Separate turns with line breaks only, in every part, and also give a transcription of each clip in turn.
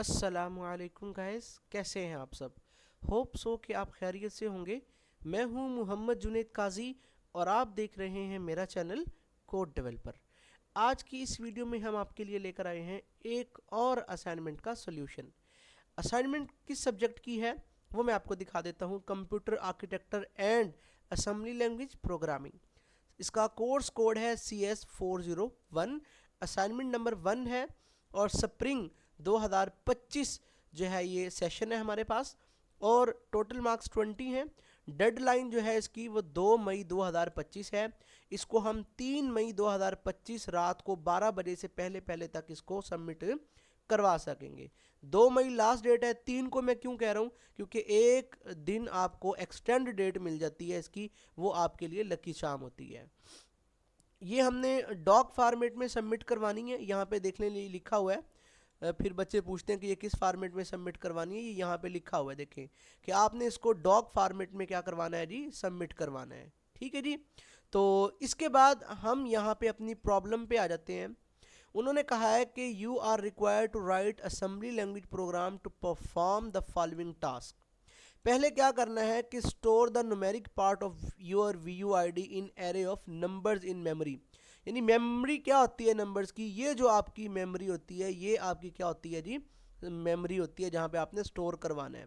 अस्सलामुअलैकुम गाइस, कैसे हैं आप सब। होप सो कि आप खैरियत से होंगे। मैं हूं मोहम्मद जुनेद काजी और आप देख रहे हैं मेरा चैनल कोड डेवलपर। आज की इस वीडियो में हम आपके लिए लेकर आए हैं एक और असाइनमेंट का सॉल्यूशन। असाइनमेंट किस सब्जेक्ट की है वो मैं आपको दिखा देता हूं। Computer architecture and assembly language programming. इसका कोर्स कोड है CS401। असाइनमेंट नंबर 1 है और स्प्रिंग 2025 जो है ये सेशन है हमारे पास। और टोटल मार्क्स 20 हैं। डेडलाइन जो है इसकी वो 2 मई 2025 है। इसको हम 3 मई 2025 रात को 12 बजे से पहले पहले तक इसको सबमिट करवा सकेंगे। 2 मई लास्ट डेट है। 3 को मैं क्यों कह रहा हूँ, क्योंकि एक दिन आपको एक्सटेंड डेट मिल जाती है इसकी, वो आपके लिए लकी शाम होती है। ये हमने डॉक फॉर्मेट में सबमिट करवानी है। यहाँ पे देखने लिए लिखा हुआ है। फिर बच्चे पूछते हैं कि ये किस फॉर्मेट में सबमिट करवानी है। ये यहाँ पे लिखा हुआ है, देखें कि आपने इसको डॉक फॉर्मेट में क्या करवाना है जी, सबमिट करवाना है। ठीक है जी। तो इसके बाद हम यहाँ पे अपनी प्रॉब्लम पे आ जाते हैं। उन्होंने कहा है कि you are required to write assembly language program to perform the following task. पहले क्या करना है कि store the numeric part of your VUID in array of numbers in memory. यानी मेमोरी क्या होती है नंबर्स की, ये जो आपकी मेमोरी होती है ये आपकी क्या होती है जी, मेमोरी होती है जहाँ पे आपने स्टोर करवाना है।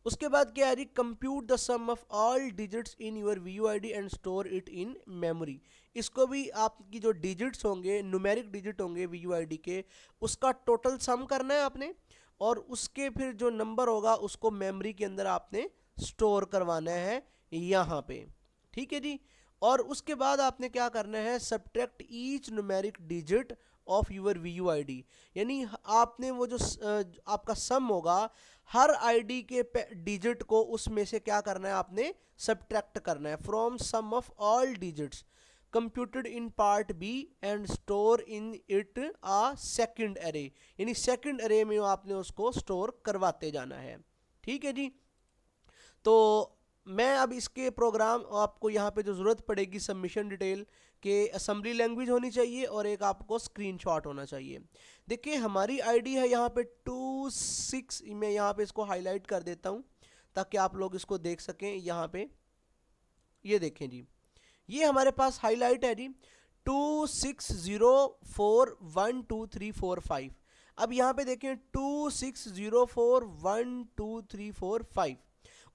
उसके बाद क्या है जी, compute the sum of all digits in your VUID and store it in memory. इसको भी आपकी जो डिजिट्स होंगे, न्यूमेरिक डिजिट होंगे VUID के, उसका टोटल सम करना है आपने, और उसके फिर जो नंबर होगा उसको मेमोरी के अंदर आपने स्टोर करवाना है यहाँ पे। ठीक है जी। और उसके बाद आपने क्या करना है, subtract each numeric digit of your VUID। यानी आपने वो जो आपका सम होगा, हर आईडी के डिजिट को उसमें से क्या करना है, आपने सब्ट्रैक्ट करना है from sum of all digits computed in part B and store in it a second array. यानी सेकंड एरे में आपने उसको स्टोर करवाते जाना है। ठीक है जी। तो मैं अब इसके प्रोग्राम आपको यहाँ पे जो ज़रूरत पड़ेगी, सबमिशन डिटेल के असेंबली लैंग्वेज होनी चाहिए और एक आपको स्क्रीनशॉट होना चाहिए। देखिए हमारी आईडी है यहाँ पे 26। मैं यहाँ पे इसको हाईलाइट कर देता हूँ ताकि आप लोग इसको देख सकें। यहाँ पे ये देखें जी, ये हमारे पास हाईलाइट है जी 26041234 5। अब यहाँ पे देखें 26041234 5।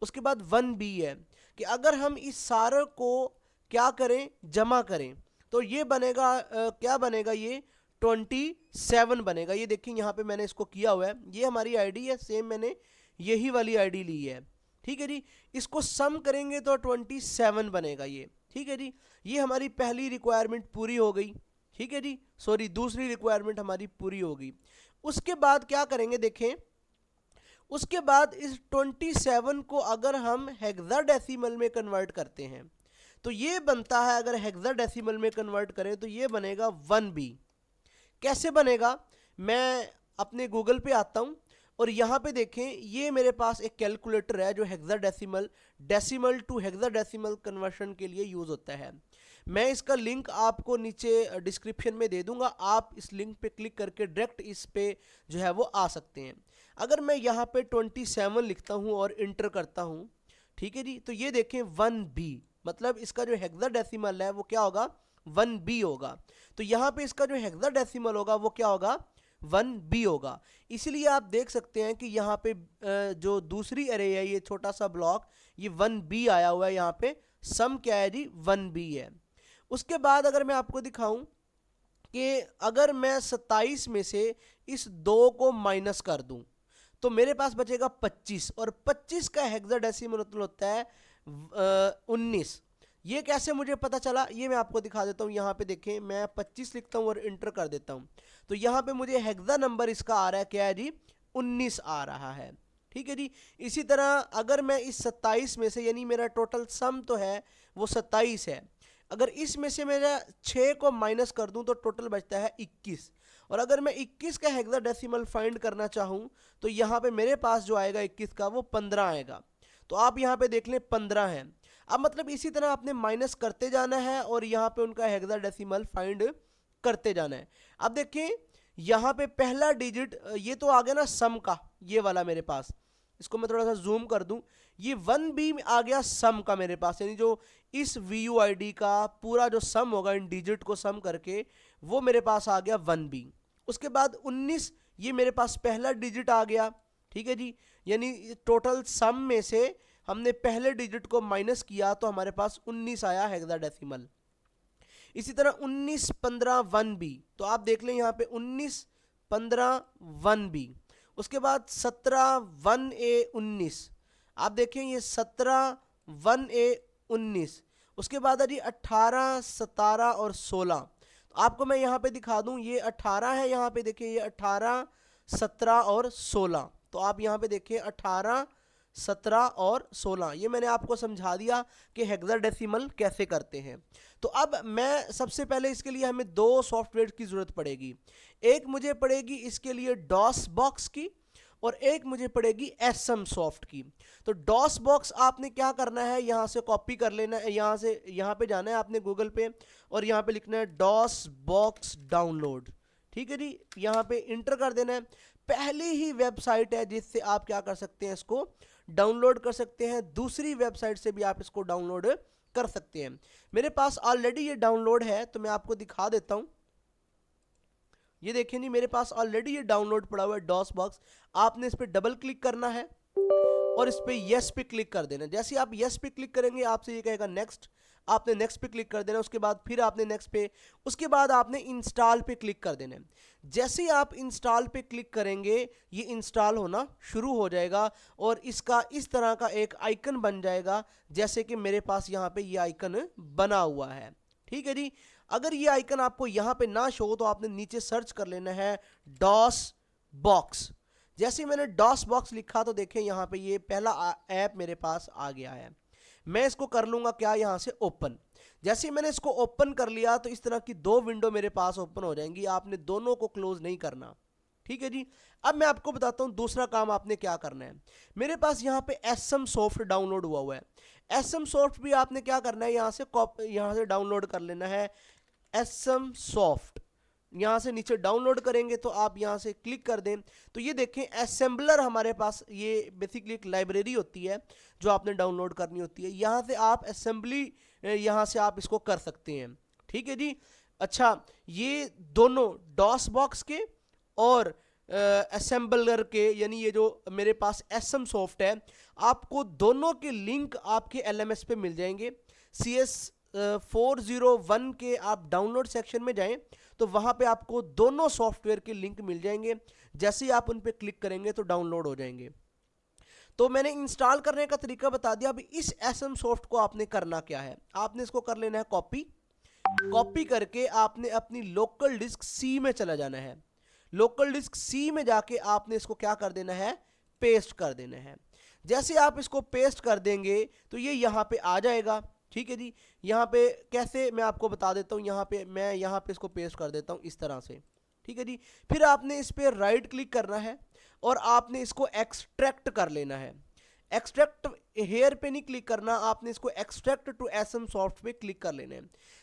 उसके बाद 1B है कि अगर हम इस सारे को क्या करें, जमा करें, तो ये बनेगा क्या बनेगा, ये 27 बनेगा। ये देखिए यहाँ पे मैंने इसको किया हुआ है, ये हमारी आईडी है, सेम मैंने यही वाली आईडी ली है। ठीक है जी। इसको सम करेंगे तो 27 बनेगा ये। ठीक है जी। ये हमारी पहली रिक्वायरमेंट पूरी हो गई। ठीक है जी, सॉरी दूसरी रिक्वायरमेंट हमारी पूरी हो गई। उसके बाद क्या करेंगे, देखें उसके बाद इस 27 को अगर हम हेक्साडेसिमल में कन्वर्ट करते हैं तो ये बनता है, अगर हेक्साडेसिमल में कन्वर्ट करें तो ये बनेगा 1B। कैसे बनेगा, मैं अपने गूगल पे आता हूँ और यहाँ पे देखें, ये मेरे पास एक कैलकुलेटर है जो hexadecimal decimal to hexadecimal conversion के लिए यूज़ होता है। मैं इसका लिंक आपको नीचे डिस्क्रिप्शन में दे दूंगा। आप इस लिंक पे क्लिक करके डायरेक्ट इस पे जो है वो आ सकते हैं। अगर मैं यहाँ पे 27 लिखता हूँ और इंटर करता हूँ, ठीक है जी, तो ये देखें 1B, मतलब इसका जो हेक्साडेसिमल है वो क्या होगा, 1B होगा। तो यहाँ पे इसका जो हेक्साडेसिमल होगा वो क्या होगा, 1B होगा। इसीलिए आप देख सकते हैं कि यहाँ पे जो दूसरी अरे है, ये छोटा सा ब्लॉक, ये 1B आया हुआ है। यहाँ पे सम क्या है जी, 1B है। उसके बाद अगर मैं आपको दिखाऊं कि अगर मैं 27 में से इस 2 को माइनस कर दूं तो मेरे पास बचेगा 25, और 25 का हेक्साडेसिमल मतलब होता है 19। ये कैसे मुझे पता चला, ये मैं आपको दिखा देता हूँ। यहाँ पे देखें, मैं 25 लिखता हूँ और इंटर कर देता हूँ, तो यहाँ पे मुझे हेक्सा नंबर इसका आ रहा है, क्या है जी, 19 आ रहा है। ठीक है जी। इसी तरह अगर मैं इस 27 में से, यानी मेरा टोटल सम तो है वो 27 है, अगर इसमें से मेरा 6 को माइनस कर दूं तो टोटल बचता है 21। और अगर मैं 21 का हेक्साडेसिमल फाइंड करना चाहूं तो यहाँ पे मेरे पास जो आएगा 21 का वो 15 आएगा। तो आप यहाँ पे देख लें 15 है। अब मतलब इसी तरह आपने माइनस करते जाना है और यहाँ पे उनका हेक्साडेसिमल फाइंड करते जाना है। अब देखें यहाँ पे पहला डिजिट ये तो आ गया ना सम का, ये वाला मेरे पास, इसको मैं थोड़ा सा जूम कर दूं, ये 1B आ गया सम का मेरे पास, यानी जो इस VUID का पूरा जो सम होगा इन डिजिट को सम करके, वो मेरे पास आ गया 1B। उसके बाद 19, ये मेरे पास पहला डिजिट आ गया, ठीक है जी, यानी टोटल सम में से हमने पहले डिजिट को माइनस किया तो हमारे पास 19 आया हेक्साडेसिमल। इसी तरह 19 15 1B, तो आप देख लें यहाँ पे 19 15 1B। उसके बाद 17 1A 19, आप देखें ये 17 1A 19। उसके बाद है जी 18 17 और 16, तो आपको मैं यहाँ पे दिखा दूं, ये 18 है, यहाँ पे देखिए ये 18 17 और 16, तो आप यहाँ पे देखिए 18 17 और 16, ये मैंने आपको समझा दिया कि हेक्साडेसिमल कैसे करते हैं। तो अब मैं सबसे पहले इसके लिए हमें दो सॉफ्टवेयर की ज़रूरत पड़ेगी, एक मुझे पड़ेगी इसके लिए डॉस बॉक्स की और एक मुझे पड़ेगी एसएम सॉफ्ट की। तो डॉस बॉक्स आपने क्या करना है, यहाँ से कॉपी कर लेना है, यहाँ से यहाँ पे जाना है आपने गूगल पे और यहाँ पे लिखना है डॉस बॉक्स डाउनलोड, ठीक है जी, यहाँ पे इंटर कर देना है। पहली ही वेबसाइट है जिससे आप क्या कर सकते हैं, इसको डाउनलोड कर सकते हैं, दूसरी वेबसाइट से भी आप इसको डाउनलोड कर सकते हैं। मेरे पास ऑलरेडी ये डाउनलोड है तो मैं आपको दिखा देता हूं, ये देखिए नहीं, मेरे पास ऑलरेडी ये डाउनलोड पड़ा हुआ है डॉस बॉक्स। आपने इस पर डबल क्लिक करना है और इस पर यस पे क्लिक कर देना। जैसे आप यस पे क्लिक करेंगे आपसे ये कहेगा नेक्स्ट, आपने नेक्स्ट पे क्लिक कर देना, उसके बाद फिर आपने नेक्स्ट पे, उसके बाद आपने इंस्टॉल पे क्लिक कर देना। जैसे ही आप इंस्टॉल पे क्लिक करेंगे ये इंस्टॉल होना शुरू हो जाएगा और इसका इस तरह का एक आइकन बन जाएगा, जैसे कि मेरे पास यहाँ पे ये आइकन बना हुआ है, ठीक है जी। अगर ये आइकन आपको यहाँ पे ना शो तो आपने नीचे सर्च कर लेना है डॉस बॉक्स। जैसे मैंने डॉस बॉक्स लिखा तो देखें यहाँ पे ये पहला ऐप मेरे पास आ गया है। मैं इसको कर लूँगा क्या, यहाँ से ओपन। जैसे ही मैंने इसको ओपन कर लिया तो इस तरह की दो विंडो मेरे पास ओपन हो जाएंगी, आपने दोनों को क्लोज नहीं करना, ठीक है जी। अब मैं आपको बताता हूँ दूसरा काम आपने क्या करना है। मेरे पास यहाँ पे एसएम सॉफ्ट डाउनलोड हुआ है, एसएम सॉफ्ट भी आपने क्या करना है, यहाँ से डाउनलोड कर लेना है एसएम सॉफ्ट। यहाँ से नीचे डाउनलोड करेंगे तो आप यहाँ से क्लिक कर दें तो ये देखें असेंबलर हमारे पास, ये बेसिकली एक लाइब्रेरी होती है जो आपने डाउनलोड करनी होती है। यहाँ से आप असेंबली, यहाँ से आप इसको कर सकते हैं, ठीक है जी। अच्छा, ये दोनों डॉस बॉक्स के और असेंबलर के, यानी ये जो मेरे पास एसएम सॉफ्ट है, आपको दोनों के लिंक आपके LMS पे मिल जाएंगे। CS401 के आप डाउनलोड सेक्शन में जाएं तो वहां पे आपको दोनों सॉफ्टवेयर के लिंक मिल जाएंगे, जैसे ही आप उन पे क्लिक करेंगे तो डाउनलोड हो जाएंगे। तो मैंने इंस्टॉल करने का तरीका बता दिया। अभी इस एसएम सॉफ्ट को आपने करना क्या है, आपने इसको कर लेना है कॉपी। कॉपी करके आपने अपनी लोकल डिस्क C में चला जाना है। लोकल डिस्क C में जाके आपने इसको क्या कर देना है, पेस्ट कर देना है। जैसे आप इसको पेस्ट कर देंगे तो ये यहाँ पे आ जाएगा, ठीक है जी। यहाँ पे कैसे मैं आपको बता देता हूँ, मैं यहाँ पे इसको पेस्ट कर देता हूँ इस तरह से, ठीक है जी। फिर आपने इस पर राइट क्लिक करना है और आपने इसको एक्सट्रैक्ट कर लेना है। एक्सट्रैक्ट हेयर पे नहीं क्लिक करना, आपने इसको एक्सट्रैक्ट टू एसएम सॉफ्ट पे क्लिक कर लेना है।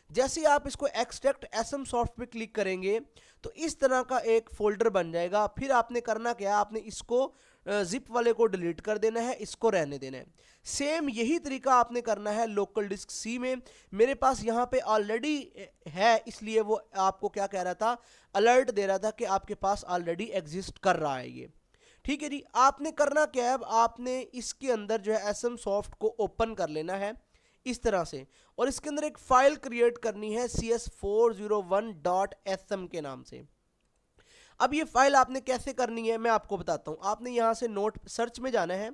जैसे ही आप इसको एक्सट्रैक्ट एसएम सॉफ्ट पे क्लिक करेंगे तो इस तरह का एक फोल्डर बन जाएगा। फिर आपने करना क्या, आपने इसको जिप वाले को डिलीट कर देना है, इसको रहने देना है। सेम यही तरीका आपने करना है लोकल डिस्क C में। मेरे पास यहाँ पे ऑलरेडी है, इसलिए वो आपको क्या कह रहा था, अलर्ट दे रहा था कि आपके पास ऑलरेडी एग्जिस्ट कर रहा है ये, ठीक है जी। आपने करना क्या है, अब आपने इसके अंदर जो है एसएम सॉफ्ट को ओपन कर लेना है इस तरह से और इसके अंदर एक फाइल क्रिएट करनी है CS401.sm के नाम से। अब ये फाइल आपने कैसे करनी है मैं आपको बताता हूँ। आपने यहाँ से नोट सर्च में जाना है,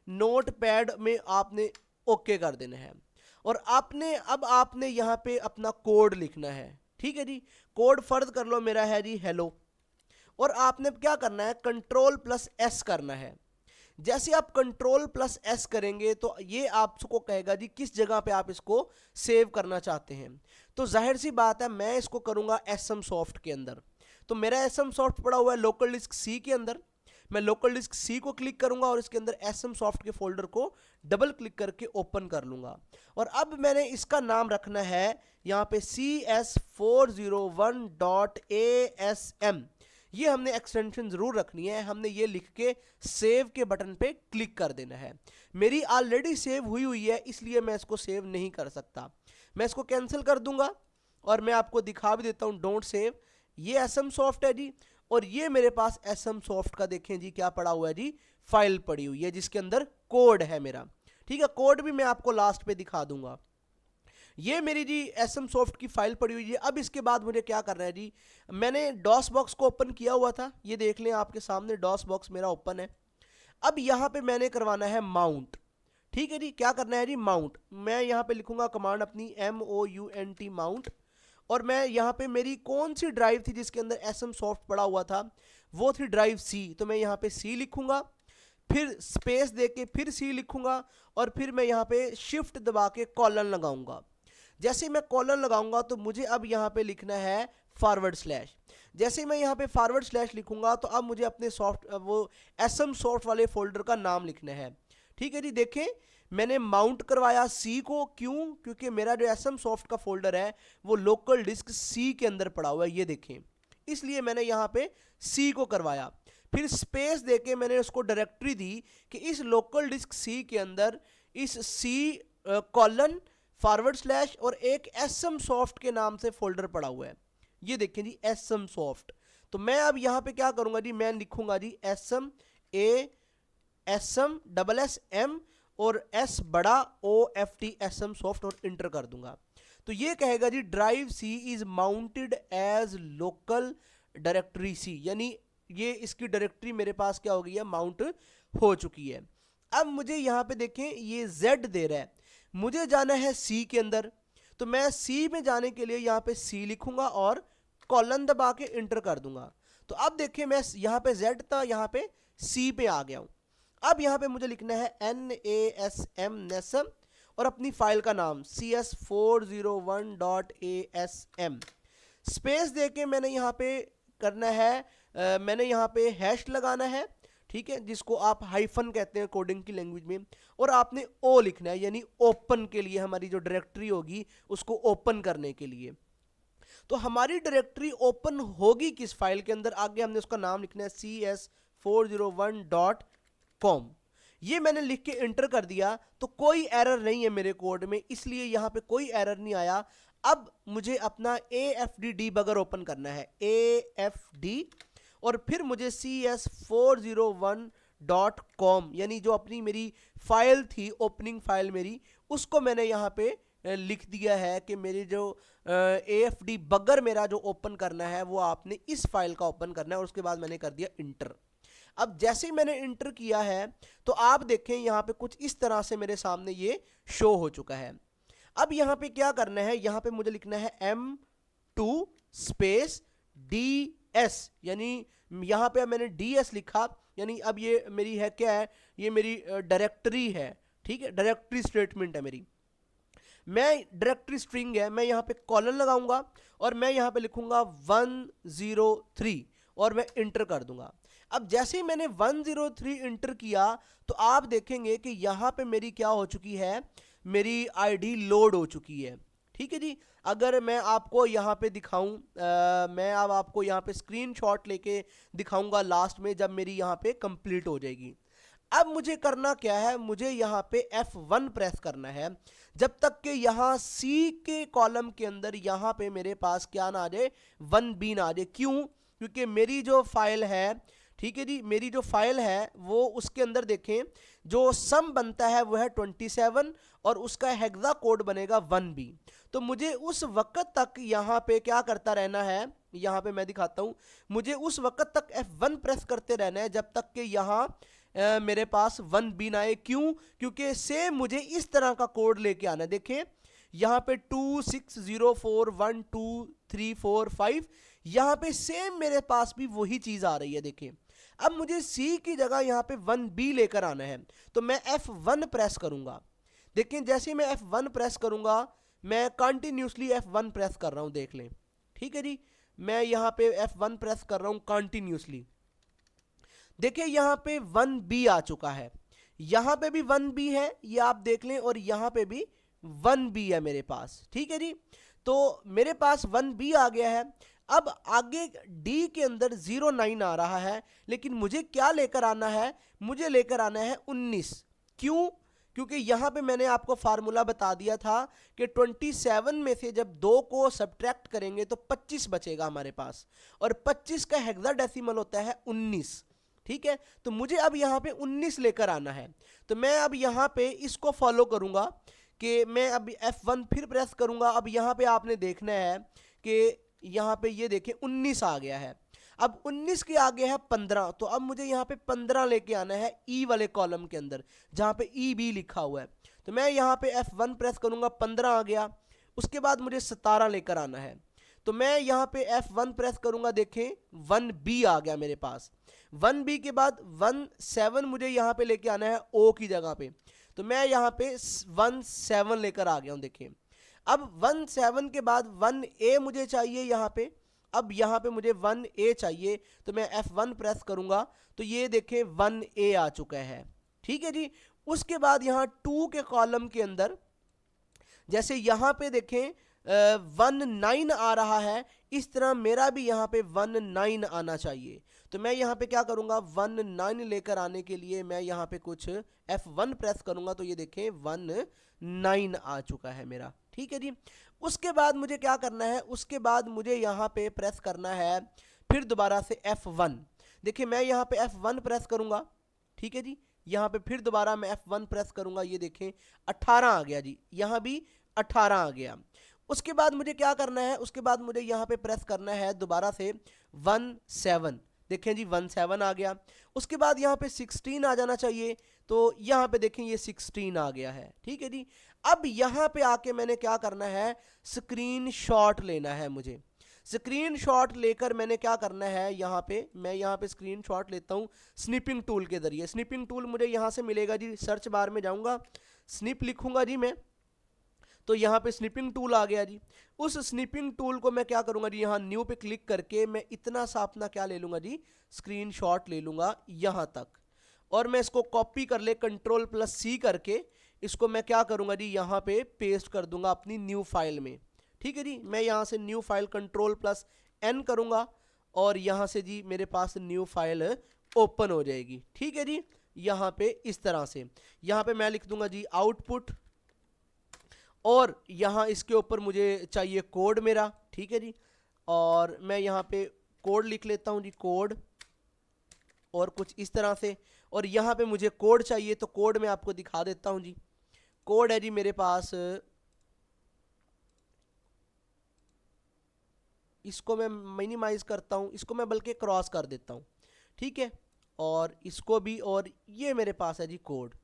नोट पैड में आपने ओके कर देना है और आपने यहाँ पे अपना कोड लिखना है, ठीक है जी। कोड फर्ज कर लो मेरा है जी हेलो, और आपने क्या करना है, Ctrl+S करना है। जैसे आप Ctrl+S करेंगे तो ये आपको कहेगा जी किस जगह पे आप इसको सेव करना चाहते हैं। तो जाहिर सी बात है मैं इसको करूँगा एसएम सॉफ्ट के अंदर। तो मेरा एसएम सॉफ्ट पड़ा हुआ है लोकल डिस्क C के अंदर, मैं लोकल डिस्क C को क्लिक करूंगा और इसके अंदर एसएम सॉफ्ट के फोल्डर को डबल क्लिक करके ओपन कर लूंगा। और अब मैंने इसका नाम रखना है यहाँ पे CS401.ASM, ये हमने एक्सटेंशन ज़रूर रखनी है, हमने ये लिख के सेव के बटन पे क्लिक कर देना है। मेरी ऑलरेडी सेव हुई हुई है, इसलिए मैं इसको सेव नहीं कर सकता। मैं इसको कैंसिल कर दूंगा और मैं आपको दिखा भी देता हूँ डोंट सेव। ये एसएम सॉफ्ट है जी, और ये मेरे पास एसएम सॉफ्ट का देखें जी क्या पड़ा हुआ है जी, फाइल पड़ी हुई है जिसके अंदर कोड है मेरा। ठीक है, कोड भी मैं आपको लास्ट पे दिखा दूंगा। ये मेरी जी एसएम सॉफ्ट की फाइल पड़ी हुई है। अब इसके बाद मुझे क्या करना है जी, मैंने डॉस बॉक्स को ओपन किया हुआ था, ये देख लें आपके सामने डॉस बॉक्स मेरा ओपन है। अब यहाँ पे मैंने करवाना है माउंट। ठीक है जी, क्या करना है जी, माउंट। मैं यहाँ पे लिखूंगा कमांड अपनी MOUNT माउंट, और मैं यहाँ पे मेरी कौन सी ड्राइव थी जिसके अंदर एसएम सॉफ्ट पड़ा हुआ था, वो थी ड्राइव C। तो मैं यहाँ पे C लिखूंगा, फिर स्पेस देके फिर C लिखूंगा, और फिर मैं यहाँ पे शिफ्ट दबा के कॉलन लगाऊंगा। जैसे मैं कॉलन लगाऊंगा तो मुझे अब यहाँ पे लिखना है फॉरवर्ड स्लैश। जैसे मैं यहाँ पे फॉरवर्ड स्लैश लिखूंगा तो अब मुझे अपने सॉफ्ट वो एसएम सॉफ्ट वाले फोल्डर का नाम लिखना है। ठीक है जी, देखें मैंने माउंट करवाया C को, क्यों, क्योंकि मेरा जो एसएम सॉफ्ट का फोल्डर है वो लोकल डिस्क C के अंदर पड़ा हुआ है, ये देखें, इसलिए मैंने यहाँ पे C को करवाया। फिर स्पेस देके मैंने उसको डायरेक्टरी दी कि इस लोकल डिस्क C के अंदर इस C कॉलन फॉरवर्ड स्लैश और एक एसएम सॉफ्ट के नाम से फोल्डर पड़ा हुआ है, ये देखें जी एसएम सॉफ्ट। तो मैं अब यहाँ पे क्या करूंगा जी, मैं लिखूंगा जी SM और S बड़ा OFT एसएम सॉफ्ट और इंटर कर दूंगा। तो ये कहेगा जी drive C is mounted as local directory C, यानी ये इसकी डायरेक्टरी मेरे पास क्या हो गई है, माउंट हो चुकी है। अब मुझे यहाँ पे देखें ये Z दे रहा है, मुझे जाना है C के अंदर, तो मैं C में जाने के लिए यहाँ पे C लिखूंगा और कॉलन दबा के इंटर कर दूंगा। तो अब देखिए मैं यहाँ पे Z था, यहाँ पे C पे आ गया हूँ। अब यहाँ पे मुझे लिखना है NASM और अपनी फाइल का नाम CS401.ASM। स्पेस देके मैंने यहाँ पे करना है, मैंने यहाँ पे हैश लगाना है, ठीक है, जिसको आप हाइफन कहते हैं कोडिंग की लैंग्वेज में, और आपने ओ लिखना है, यानी ओपन के लिए, हमारी जो डायरेक्टरी होगी उसको ओपन करने के लिए। तो हमारी डायरेक्टरी ओपन होगी किस फाइल के अंदर, आगे हमने उसका नाम लिखना है CS401.com। ये मैंने लिख के इंटर कर दिया तो कोई एरर नहीं है मेरे कोड में, इसलिए यहाँ पे कोई एरर नहीं आया। अब मुझे अपना AFD डीबगर ओपन करना है, AFD, और फिर मुझे CS401.com, यानी जो अपनी मेरी फाइल थी, ओपनिंग फाइल मेरी, उसको मैंने यहाँ पे लिख दिया है कि मेरी जो AFD बगर मेरा जो ओपन करना है वो आपने इस फाइल का ओपन करना है, और उसके बाद मैंने कर दिया इंटर। अब जैसे ही मैंने इंटर किया है तो आप देखें यहाँ पे कुछ इस तरह से मेरे सामने ये शो हो चुका है। अब यहाँ पे क्या करना है, यहाँ पे मुझे लिखना है M2 स्पेस DS, यानी यहाँ पे मैंने DS लिखा, यानी अब ये मेरी है क्या है, ये मेरी डायरेक्टरी है, ठीक है, डायरेक्टरी स्टेटमेंट है मेरी, मैं डायरेक्टरी स्ट्रिंग है, मैं यहाँ पे कॉलन लगाऊंगा और मैं यहाँ पे लिखूंगा 103 और मैं इंटर कर दूंगा। अब जैसे ही मैंने 103 इंटर किया तो आप देखेंगे कि यहाँ पे मेरी क्या हो चुकी है, मेरी आईडी लोड हो चुकी है। ठीक है जी, अगर मैं आपको यहाँ पे दिखाऊं, मैं अब आपको यहाँ पे स्क्रीनशॉट लेके दिखाऊंगा लास्ट में जब मेरी यहाँ पे कंप्लीट हो जाएगी। अब मुझे करना क्या है, मुझे यहाँ पे F1 प्रेस करना है जब तक कि यहाँ C के कॉलम के अंदर यहाँ पे मेरे पास क्या ना आ जाए, 1B ना आ जाए। क्यों? क्योंकि मेरी जो फाइल है, ठीक है जी, मेरी जो फाइल है वो उसके अंदर देखें जो सम बनता है वो है 27 और उसका हेक्सा कोड बनेगा 1B। तो मुझे उस वक्त तक यहाँ पे क्या करता रहना है, यहाँ पे मैं दिखाता हूँ, मुझे उस वक्त तक F1 प्रेस करते रहना है जब तक कि यहाँ मेरे पास 1B ना आए। क्यों? क्योंकि सेम मुझे इस तरह का कोड लेके आना है। देखें यहाँ पे 26041234 यहाँ पे सेम मेरे पास भी वही चीज आ रही है। देखें अब मुझे C की जगह यहाँ पे 1B लेकर आना है, तो मैं F1 प्रेस करूंगा। देखें जैसे मैं F1 प्रेस करूंगा, मैं कंटिन्यूसली F1 प्रेस कर रहा हूं, देख लें। ठीक है जी, मैं यहाँ पे F1 प्रेस कर रहा हूं कंटिन्यूसली। देखिए यहाँ पे 1B आ चुका है, यहाँ पे भी 1B है, ये आप देख लें, और यहाँ पे भी 1B है मेरे पास। ठीक है जी, तो मेरे पास 1B आ गया है। अब आगे डी के अंदर 09 आ रहा है, लेकिन मुझे क्या लेकर आना है, मुझे लेकर आना है 19। क्यों? क्योंकि यहाँ पे मैंने आपको फार्मूला बता दिया था कि 27 में से जब 2 को सब्ट्रैक्ट करेंगे तो 25 बचेगा हमारे पास, और 25 का हेक्साडेसिमल होता है 19। ठीक है, तो मुझे अब यहाँ पे 19 लेकर आना है। तो मैं अब यहाँ पे इसको फॉलो करूँगा कि मैं अब F1 फिर प्रेस करूँगा। अब यहाँ पे आपने देखना है कि यहाँ पे ये देखें 19 आ गया है। अब 19 के आगे है 15, तो अब मुझे यहाँ पे 15 लेके आना है ई वाले कॉलम के अंदर जहाँ पे ई बी लिखा हुआ है। तो मैं यहाँ पे F1 प्रेस करूँगा, 15 आ गया। उसके बाद मुझे 17 लेकर आना है, तो मैं यहाँ पे F1 प्रेस करूँगा, देखें 1B आ गया मेरे पास। 1B के बाद 17 मुझे यहाँ पे लेके आना है O की जगह पे, तो मैं यहाँ पे 17 लेकर आ गया हूँ। देखें अब 17 के बाद 1A मुझे चाहिए यहाँ पे। अब यहाँ पे मुझे 1A चाहिए, तो मैं F1 प्रेस करूँगा, तो ये देखें 1A आ चुका है। ठीक है जी। उसके बाद यहाँ 2 के कॉलम के अंदर जैसे यहाँ पे देखें 19 आ रहा है, इस तरह मेरा भी यहाँ पे 19 आना चाहिए। तो मैं यहाँ पे क्या करूँगा, 19 लेकर आने के लिए मैं यहाँ पे कुछ F1 प्रेस करूँगा, तो ये देखें 19 आ चुका है मेरा। ठीक है जी। उसके बाद मुझे क्या करना है, उसके बाद मुझे यहाँ पे प्रेस करना है फिर दोबारा से F1। देखिए मैं यहाँ पे F1 प्रेस करूँगा, ठीक है जी। यहाँ पे फिर दोबारा मैं F1 प्रेस करूँगा, ये देखें 18 आ गया जी, यहाँ भी 18 आ गया। उसके बाद मुझे क्या करना है, उसके बाद मुझे यहाँ पे प्रेस करना है दोबारा से 17। देखें जी 17 आ गया। उसके बाद यहाँ पे 16 आ जाना चाहिए, तो यहाँ पे देखें ये 16 आ गया है। ठीक है जी। अब यहाँ पे आके मैंने क्या करना है, स्क्रीनशॉट लेना है मुझे। स्क्रीनशॉट लेकर मैंने क्या करना है, यहाँ पे मैं यहाँ पे स्क्रीनशॉट लेता हूँ स्निपिंग टूल के जरिए। स्निपिंग टूल मुझे यहाँ से मिलेगा जी, सर्च बार में जाऊँगा, स्निप लिखूँगा जी मैं, तो यहाँ पे स्निपिंग टूल आ गया जी। उस स्निपिंग टूल को मैं क्या करूँगा जी, यहाँ न्यू पे क्लिक करके मैं इतना सा अपना क्या ले लूँगा जी, स्क्रीनशॉट ले लूँगा यहाँ तक, और मैं इसको कॉपी कर ले Ctrl+C करके इसको मैं क्या करूँगा जी, यहाँ पे पेस्ट कर दूंगा अपनी न्यू फाइल में। ठीक है जी। मैं यहाँ से न्यू फाइल Ctrl+N करूँगा, और यहाँ से जी मेरे पास न्यू फाइल ओपन हो जाएगी। ठीक है जी। यहाँ पे इस तरह से यहाँ पे मैं लिख दूंगा जी आउटपुट, और यहाँ इसके ऊपर मुझे चाहिए कोड मेरा। ठीक है जी। और मैं यहाँ पे कोड लिख लेता हूँ जी, कोड, और कुछ इस तरह से, और यहाँ पे मुझे कोड चाहिए, तो कोड मैं आपको दिखा देता हूँ जी। कोड है जी मेरे पास, इसको मैं मिनिमाइज करता हूँ, इसको मैं बल्कि क्रॉस कर देता हूँ। ठीक है, और इसको भी, और ये मेरे पास है जी कोड।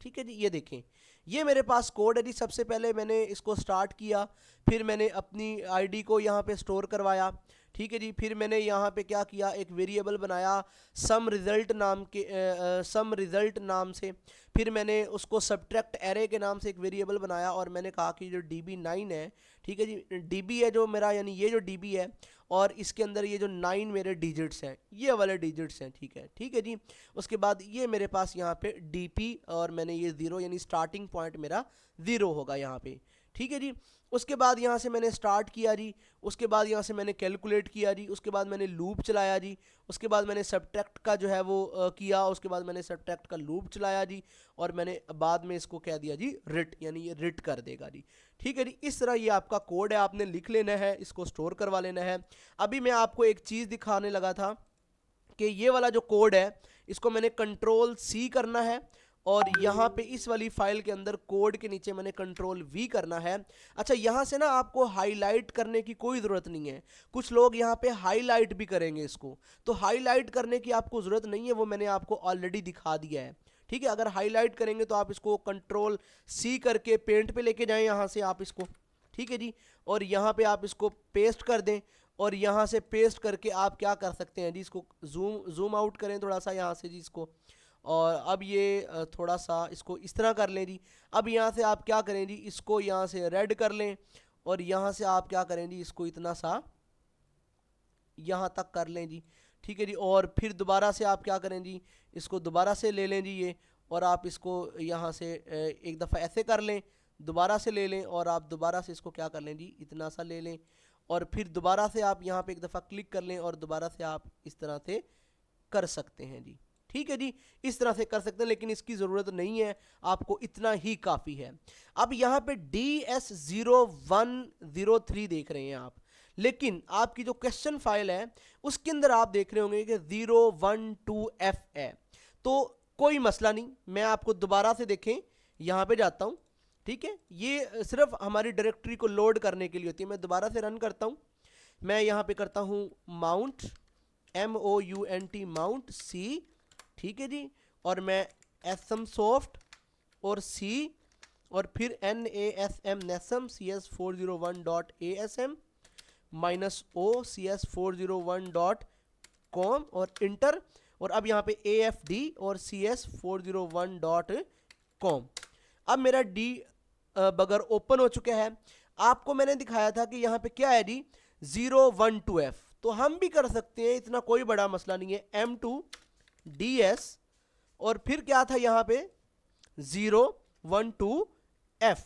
ठीक है जी। ये देखें ये मेरे पास कोड है जी। सबसे पहले मैंने इसको स्टार्ट किया, फिर मैंने अपनी आईडी को यहाँ पे स्टोर करवाया। ठीक है जी। फिर मैंने यहाँ पे क्या किया, एक वेरिएबल बनाया सम रिज़ल्ट नाम के, सम रिज़ल्ट नाम से। फिर मैंने उसको सब्ट्रैक्ट एरे के नाम से एक वेरिएबल बनाया, और मैंने कहा कि जो DB9 है, ठीक है जी, DB है जो मेरा, यानी ये जो DB है, और इसके अंदर ये जो 9 मेरे डिजिट्स हैं, ये वाले डिजिट्स हैं। ठीक है, ठीक है जी। उसके बाद ये मेरे पास यहाँ पे DP, और मैंने ये 0, यानी स्टार्टिंग पॉइंट मेरा 0 होगा यहाँ पे। ठीक है जी। उसके बाद यहाँ से मैंने स्टार्ट किया जी, उसके बाद यहाँ से मैंने कैलकुलेट किया जी, उसके बाद मैंने लूप चलाया जी, उसके बाद मैंने सब्ट्रैक्ट का जो है वो किया, उसके बाद मैंने सब्ट्रैक्ट का लूप चलाया जी, और मैंने बाद में इसको कह दिया जी रिट, यानी ये रिट कर देगा जी। ठीक है जी। इस तरह ये आपका कोड है, आपने लिख लेना है, इसको स्टोर करवा लेना है। अभी मैं आपको एक चीज़ दिखाने लगा था कि ये वाला जो कोड है, इसको मैंने Ctrl+C करना है, और यहाँ पे इस वाली फाइल के अंदर कोड के नीचे मैंने Ctrl+V करना है। अच्छा, यहाँ से ना आपको हाईलाइट करने की कोई ज़रूरत नहीं है। कुछ लोग यहाँ पे हाईलाइट भी करेंगे इसको, तो हाईलाइट करने की आपको ज़रूरत नहीं है, वो मैंने आपको ऑलरेडी दिखा दिया है। ठीक है, अगर हाईलाइट करेंगे तो आप इसको Ctrl+C करके पेंट पे लेके जाएं यहाँ से आप इसको। ठीक है जी। और यहाँ पे आप इसको पेस्ट कर दें, और यहाँ से पेस्ट करके आप क्या कर सकते हैं जी, इसको जूम आउट करें थोड़ा सा यहाँ से जी इसको, और अब ये थोड़ा सा इसको इस तरह कर लें जी। अब यहाँ से आप क्या करें जी, इसको यहाँ से रेड कर लें, और यहाँ से आप क्या करें जी, इसको इतना सा यहाँ तक कर लें जी। ठीक है जी। और फिर दोबारा से आप क्या करें जी, इसको दोबारा से ले लें जी ये, और आप इसको यहाँ से एक दफ़ा ऐसे कर लें, दोबारा से ले लें, और आप दोबारा से इसको क्या कर लें जी, इतना सा ले लें, और फिर दोबारा से आप यहाँ पे एक दफ़ा क्लिक कर लें और दोबारा से आप इस तरह से कर सकते हैं जी। ठीक है जी, इस तरह से कर सकते हैं, लेकिन इसकी ज़रूरत नहीं है, आपको इतना ही काफ़ी है। अब यहाँ पे DS0103 देख रहे हैं आप, लेकिन आपकी जो क्वेश्चन फाइल है उसके अंदर आप देख रहे होंगे कि 012F है। तो कोई मसला नहीं, मैं आपको दोबारा से देखें, यहाँ पे जाता हूँ। ठीक है, ये सिर्फ हमारी डायरेक्टरी को लोड करने के लिए होती है। मैं दोबारा से रन करता हूँ, मैं यहाँ पे करता हूँ माउंट MOUNT माउंट C, ठीक है जी, और मैं smsoft और C और फिर NASM NASM CS401.ASM -O CS401.com और इंटर, और अब यहाँ पे AFD और CS401.com। अब मेरा बगर ओपन हो चुका है। आपको मैंने दिखाया था कि यहाँ पे क्या है जी, 012F, तो हम भी कर सकते हैं, इतना कोई बड़ा मसला नहीं है। M2DS और फिर क्या था यहाँ पे 012F,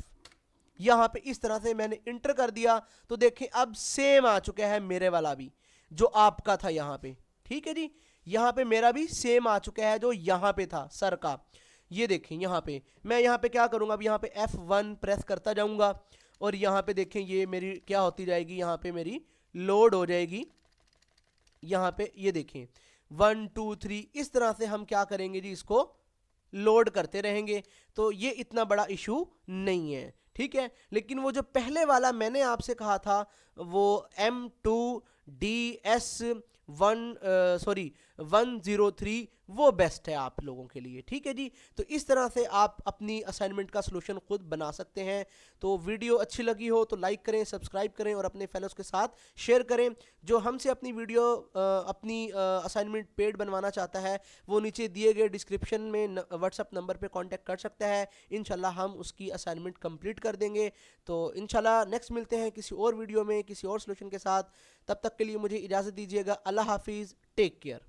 यहाँ पे इस तरह से मैंने इंटर कर दिया, तो देखें अब सेम आ चुका है मेरे वाला भी जो आपका था यहाँ पे। ठीक है जी, यहाँ पे मेरा भी सेम आ चुका है जो यहाँ पे था सर का। ये देखें यहाँ पे, मैं यहाँ पे क्या करूँगा, अब यहाँ पे F1 प्रेस करता जाऊँगा और यहाँ पे देखें ये मेरी क्या होती जाएगी, यहाँ पे मेरी लोड हो जाएगी। यहाँ पे ये देखें 1 2 3, इस तरह से हम क्या करेंगे जी, इसको लोड करते रहेंगे, तो ये इतना बड़ा इशू नहीं है। ठीक है, लेकिन वो जो पहले वाला मैंने आपसे कहा था वो M2DS103 वो बेस्ट है आप लोगों के लिए। ठीक है जी, तो इस तरह से आप अपनी असाइनमेंट का सलूशन खुद बना सकते हैं। तो वीडियो अच्छी लगी हो तो लाइक करें, सब्सक्राइब करें और अपने फेलोज के साथ शेयर करें। जो हमसे अपनी वीडियो अपनी असाइनमेंट पेड बनवाना चाहता है वो नीचे दिए गए डिस्क्रिप्शन में व्हाट्सएप नंबर पे कांटेक्ट कर सकता है। इंशाल्लाह हम उसकी असाइनमेंट कंप्लीट कर देंगे। तो इंशाल्लाह नेक्स्ट मिलते हैं किसी और वीडियो में किसी और सलूशन के साथ। तब तक के लिए मुझे इजाज़त दीजिएगा। अल्लाह हाफिज़, टेक केयर।